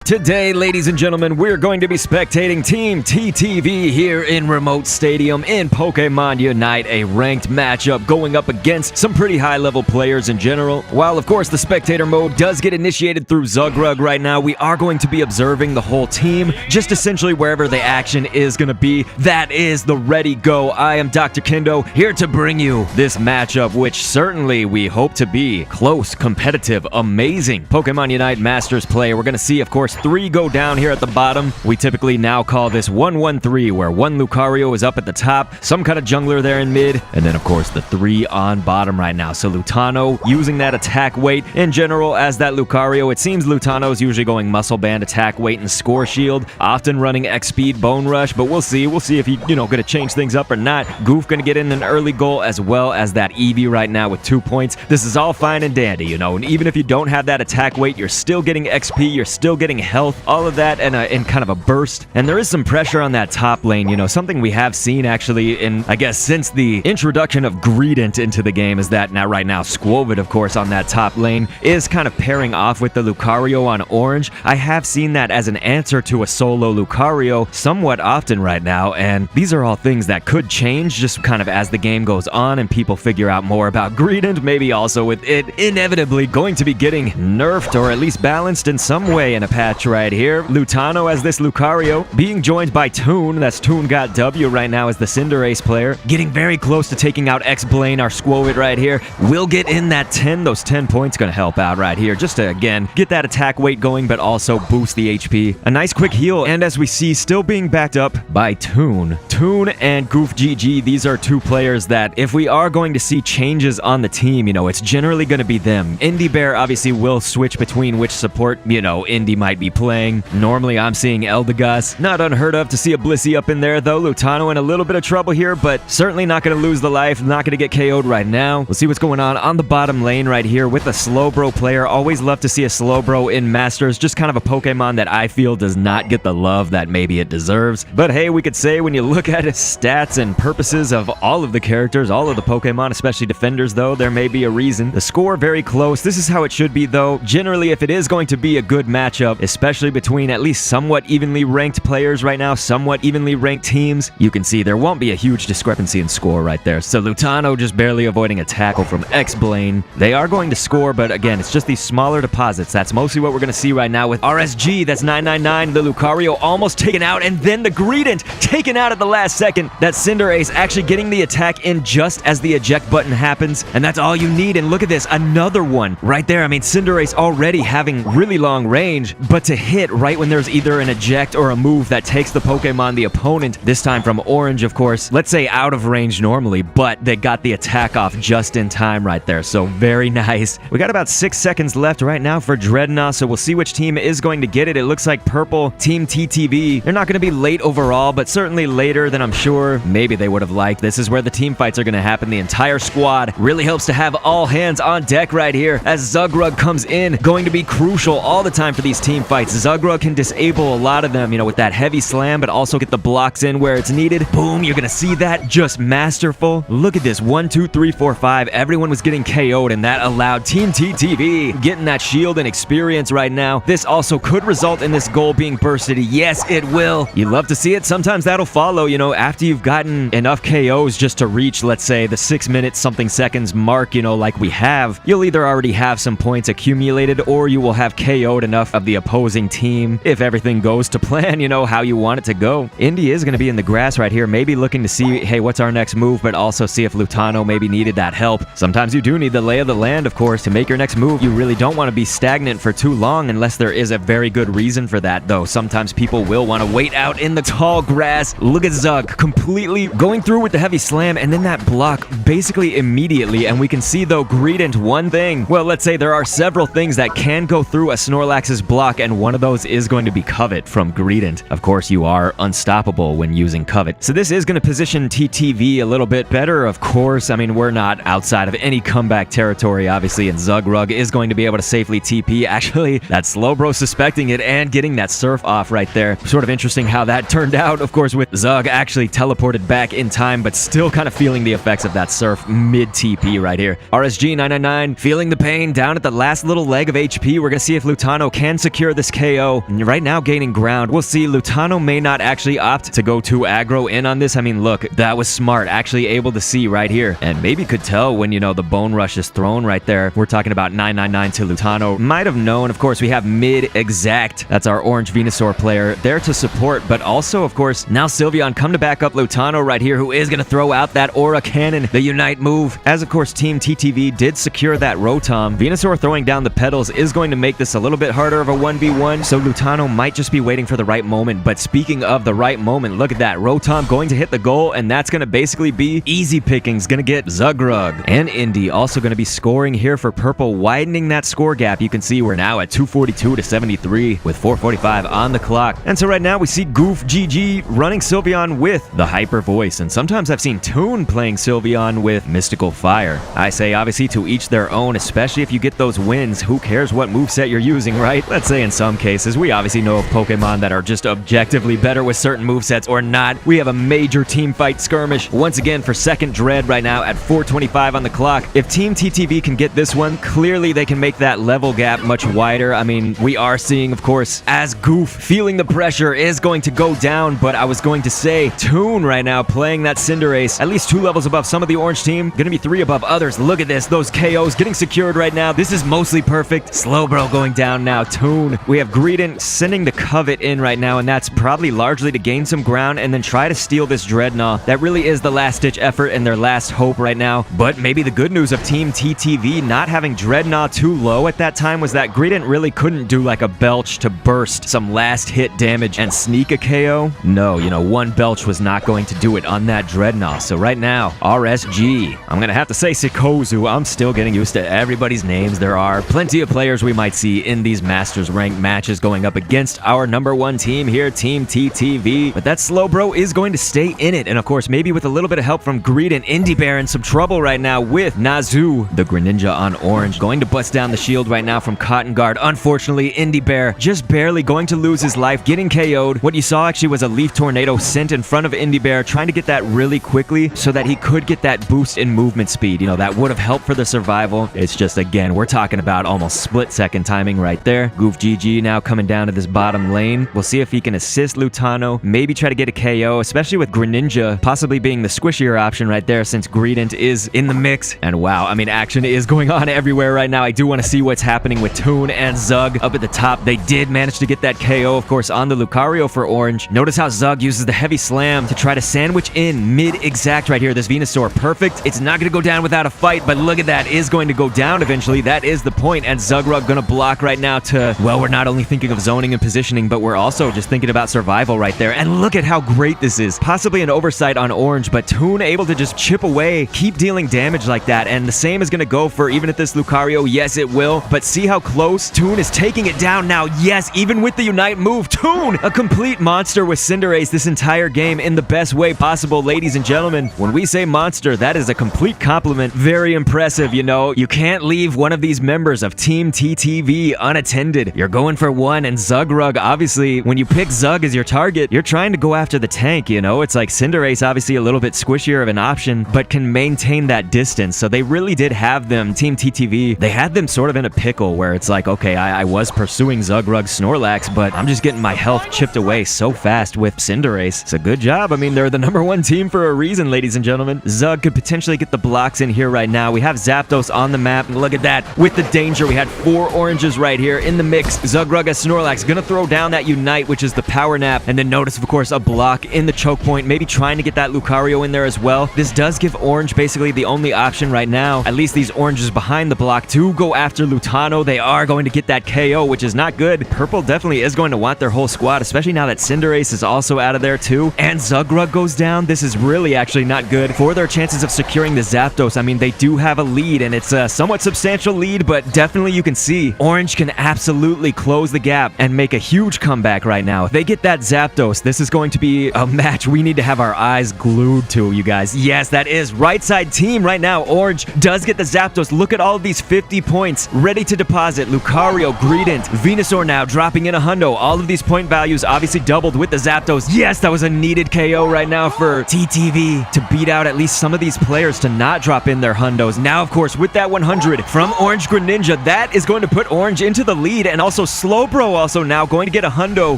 Today, ladies and gentlemen, we're going to be spectating Team TTV here in Remote Stadium in Pokemon Unite, a ranked matchup going up against some pretty high-level players in general. While, of course, the spectator mode does get initiated through Zapdos right now, we are going to be observing the whole team, just essentially wherever the action is going to be. That is the Ready Go. I am Dr. Kendo, here to bring you this matchup, which certainly we hope to be close, competitive, amazing Pokemon Unite Masters play. We're going to see, of course, 3 go down here at the bottom. We typically now call this 1-1-3, where 1 Lucario is up at the top, some kind of jungler there in mid, and then, of course, the 3 on bottom right now. So Lutano using that attack weight in general as that Lucario. It seems Lutano is usually going Muscle Band, attack weight, and Score Shield, often running X-Speed, Bone Rush, but we'll see. We'll see if he's, going to change things up or not. Goof going to get in an early goal as well as that Eevee right now with 2 points. This is all fine and dandy, and even if you don't have that attack weight, you're still getting XP, you're still getting health, all of that in kind of a burst. And there is some pressure on that top lane, something we have seen actually in, I guess, since the introduction of Greedent into the game is that right now Squovid, of course, on that top lane is kind of pairing off with the Lucario on orange. I have seen that as an answer to a solo Lucario somewhat often right now, and these are all things that could change just kind of as the game goes on and people figure out more about Greedent, maybe also with it inevitably going to be getting nerfed or at least balanced in some way in a patch right here. Lutano as this Lucario, being joined by Toon. That's Toon got W right now as the Cinderace player, getting very close to taking out X-Blaine, our Squovid right here. Will get in that 10. Those 10 points going to help out right here, just to, again, get that attack weight going, but also boost the HP. A nice quick heal, and as we see, still being backed up by Toon. Toon and Goof GG, these are 2 players that, if we are going to see changes on the team, it's generally going to be them. Indie Bear obviously will switch between which support, Indie might be playing. Normally, I'm seeing Eldegoss. Not unheard of to see a Blissey up in there, though. Lutano in a little bit of trouble here, but certainly not going to lose the life, not going to get KO'd right now. We'll see what's going on the bottom lane right here with a Slowbro player. Always love to see a Slowbro in Masters, just kind of a Pokemon that I feel does not get the love that maybe it deserves. But hey, we could say when you look at its stats and purposes of all of the characters, all of the Pokemon, especially defenders, though, there may be a reason. The score very close. This is how it should be, though. Generally, if it is going to be a good matchup, especially between at least somewhat evenly ranked players right now, somewhat evenly ranked teams, you can see there won't be a huge discrepancy in score right there. So Lutano just barely avoiding a tackle from X-Blaine. They are going to score, but again, it's just these smaller deposits. That's mostly what we're going to see right now with RSG. That's 999. The Lucario almost taken out, and then the Greedent taken out at the last second. That Cinderace actually getting the attack in just as the eject button happens, and that's all you need. And look at this, another one right there. I mean, Cinderace already having really long range, but to hit right when there's either an eject or a move that takes the Pokemon, the opponent, this time from orange, of course, let's say out of range normally, but they got the attack off just in time right there. So very nice. We got about 6 seconds left right now for Dreadnaw, so we'll see which team is going to get it. It looks like purple, Team TTV. They're not going to be late overall, but certainly later than I'm sure maybe they would have liked. This is where the team fights are going to happen. The entire squad really helps to have all hands on deck right here as Zapdos comes in, going to be crucial all the time for these team fights. Zapdos can disable a lot of them, with that heavy slam, but also get the blocks in where it's needed. Boom, you're gonna see that, just masterful. Look at this, 1, 2, 3, 4, 5. Everyone was getting KO'd, and that allowed Team TTV getting that shield and experience right now. This also could result in this goal being bursted. Yes, it will. You love to see it. Sometimes that'll follow, after you've gotten enough KOs just to reach, let's say, the 6 minutes something seconds mark, like we have. You'll either already have some points accumulated, or you will have KO'd enough of the opposing team if everything goes to plan, how you want it to go. Indy is going to be in the grass right here, maybe looking to see, hey, what's our next move, but also see if Lutano maybe needed that help. Sometimes you do need the lay of the land, of course, to make your next move. You really don't want to be stagnant for too long unless there is a very good reason for that, though. Sometimes people will want to wait out in the tall grass. Look at Zug completely going through with the heavy slam, and then that block basically immediately, and we can see, though, Greedent, one thing. Well, let's say there are several things that can go through a Snorlax's block, and one of those is going to be Covet from Greedent. Of course, you are unstoppable when using Covet. So this is going to position TTV a little bit better, of course. I mean, we're not outside of any comeback territory, obviously, and Zugrug is going to be able to safely TP. Actually, that Slowbro suspecting it and getting that Surf off right there. Sort of interesting how that turned out, of course, with Zug actually teleported back in time, but still kind of feeling the effects of that Surf mid-TP right here. RSG 999 feeling the pain down at the last little leg of HP. We're going to see if Lutano can secure this KO. And right now gaining ground. We'll see. Lutano may not actually opt to go too aggro in on this. I mean, look, that was smart. Actually able to see right here. And maybe could tell when, you know, the bone rush is thrown right there. We're talking about 999 to Lutano. Might have known. Of course, we have mid exact. That's our orange Venusaur player there to support. But also, of course, now Sylveon come to back up Lutano right here, who is going to throw out that Aura Cannon, the Unite move. As, of course, Team TTV did secure that Rotom. Venusaur throwing down the pedals is going to make this a little bit harder of a 1v1. So Lutano might just be waiting for the right moment. But speaking of the right moment, look at that. Rotom going to hit the goal, and that's going to basically be easy pickings. Going to get Zugrug. And Indy also going to be scoring here for purple, widening that score gap. You can see we're now at 242 to 73 with 4:45 on the clock. And so right now we see Goof GG running Sylveon with the Hyper Voice. And sometimes I've seen Toon playing Sylveon with Mystical Fire. I say obviously to each their own, especially if you get those wins. Who cares what moveset you're using, right? Let's say in some cases, we obviously know of Pokemon that are just objectively better with certain movesets or not. We have a major team fight skirmish once again for second Dread right now at 4:25 on the clock. If Team TTV can get this one, clearly they can make that level gap much wider. I mean, we are seeing, of course, as Goof feeling the pressure is going to go down, but I was going to say Toon right now playing that Cinderace, at least 2 levels above some of the orange team, gonna be 3 above others. Look at this, those KOs getting secured right now. This is mostly perfect. Slowbro going down now. Toon. We have Greedent sending the Covet in right now, and that's probably largely to gain some ground and then try to steal this Dreadnaw. That really is the last-ditch effort and their last hope right now. But maybe the good news of Team TTV not having Dreadnaw too low at that time was that Greedent really couldn't do like a Belch to burst some last-hit damage and sneak a KO. No, you know, one Belch was not going to do it on that Dreadnaw. So right now, RSG. I'm gonna have to say Sikozu. I'm still getting used to everybody's names. There are plenty of players we might see in these Masters ranked matches going up against our #1 team here, Team TTV. But that Slowbro is going to stay in it. And of course, maybe with a little bit of help from Greedent, Indy Bear in some trouble right now with Nazu, the Greninja on orange, going to bust down the shield right now from Cotton Guard. Unfortunately, Indy Bear just barely going to lose his life, getting KO'd. What you saw actually was a Leaf Tornado sent in front of Indy Bear, trying to get that really quickly so that he could get that boost in movement speed. You know, that would have helped for the survival. It's just, again, we're talking about almost split-second timing right there. Goof GG now coming down to this bottom lane. We'll see if he can assist Lutano, maybe try to get a KO, especially with Greninja possibly being the squishier option right there since Greedent is in the mix. And wow, I mean, action is going on everywhere right now. I do want to see what's happening with Toon and Zug up at the top. They did manage to get that KO, of course, on the Lucario for orange. Notice how Zug uses the heavy slam to try to sandwich in mid-exact right here. This Venusaur, perfect. It's not going to go down without a fight, but look at that. Is going to go down eventually. That is the point. And Zugrug going to block right now to, well, we're not only thinking of zoning and positioning, but we're also just thinking about survival right there. And look at how great this is. Possibly an oversight on orange, but Toon able to just chip away, keep dealing damage like that. And the same is going to go for even at this Lucario. Yes, it will. But see how close Toon is taking it down now. Yes, even with the Unite move, Toon, a complete monster with Cinderace this entire game in the best way possible, ladies and gentlemen. When we say monster, that is a complete compliment. Very impressive, you know. You can't leave one of these members of Team TTV unattended. You're going for one, and Zugrug, obviously, when you pick Zug as your target, you're trying to go after the tank, you know? It's like Cinderace, obviously a little bit squishier of an option, but can maintain that distance. So they really did have them, Team TTV, they had them sort of in a pickle where it's like, okay, I was pursuing Zugrug Snorlax, but I'm just getting my health chipped away so fast with Cinderace. It's a good job. I mean, they're the #1 team for a reason, ladies and gentlemen. Zug could potentially get the blocks in here right now. We have Zapdos on the map, and look at that. With the danger, we had 4 oranges right here in the mix. Zugrug as Snorlax, gonna throw down that Unite, which is the Power Nap, and then notice, of course, a block in the choke point, maybe trying to get that Lucario in there as well. This does give orange basically the only option right now, at least these oranges behind the block, to go after Lutano. They are going to get that KO, which is not good. Purple definitely is going to want their whole squad, especially now that Cinderace is also out of there too. And Zugrug goes down. This is really actually not good for their chances of securing the Zapdos. I mean, they do have a lead, and it's a somewhat substantial lead, but definitely you can see orange can absolutely close the gap and make a huge comeback right now. If they get that Zapdos, this is going to be a match we need to have our eyes glued to, you guys. Yes, that is right side team right now. Orange does get the Zapdos. Look at all of these 50 points ready to deposit. Lucario, Greedent, Venusaur now dropping in a hundo. All of these point values obviously doubled with the Zapdos. Yes, that was a needed KO right now for TTV to beat out at least some of these players to not drop in their hundos. Now, of course, with that 100 from Orange Greninja, that is going to put Orange into the lead and also Slowbro also now going to get a hundo.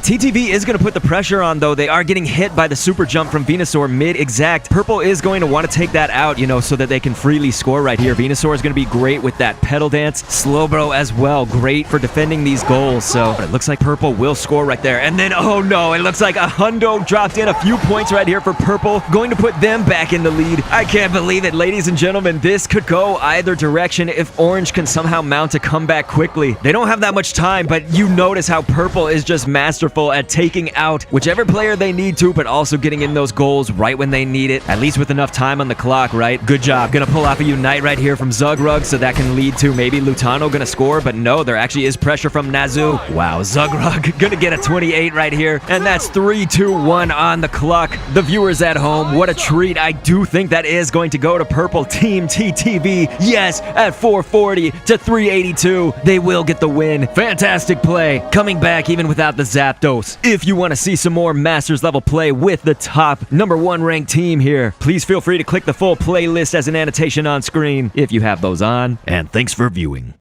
TTV is going to put the pressure on, though. They are getting hit by the super jump from Venusaur mid-exact. Purple is going to want to take that out, so that they can freely score right here. Venusaur is going to be great with that pedal dance. Slowbro as well, great for defending these goals. So it looks like Purple will score right there. And then, oh no, it looks like a hundo dropped in. A few points right here for Purple, going to put them back in the lead. I can't believe it, ladies and gentlemen. This could go either direction if Orange can somehow mount a comeback quickly. They don't have that much time, but you notice how Purple is just masterful at taking out whichever player they need to, but also getting in those goals right when they need it, at least with enough time on the clock, right? Good job. Gonna pull off a Unite right here from Zugrug, so that can lead to maybe Lutano gonna score, but no, there actually is pressure from Nazu. Wow, Zugrug gonna get a 28 right here, and that's 3, 2, 1 on the clock. The viewers at home, what a treat. I do think that is going to go to Purple Team TTV. Yes, at 440 to 382, they will get the win. Fantastic play, coming back even without the Zapdos. If you want to see some more Masters level play with the top #1 ranked team here, please feel free to click the full playlist as an annotation on screen if you have those on, and thanks for viewing.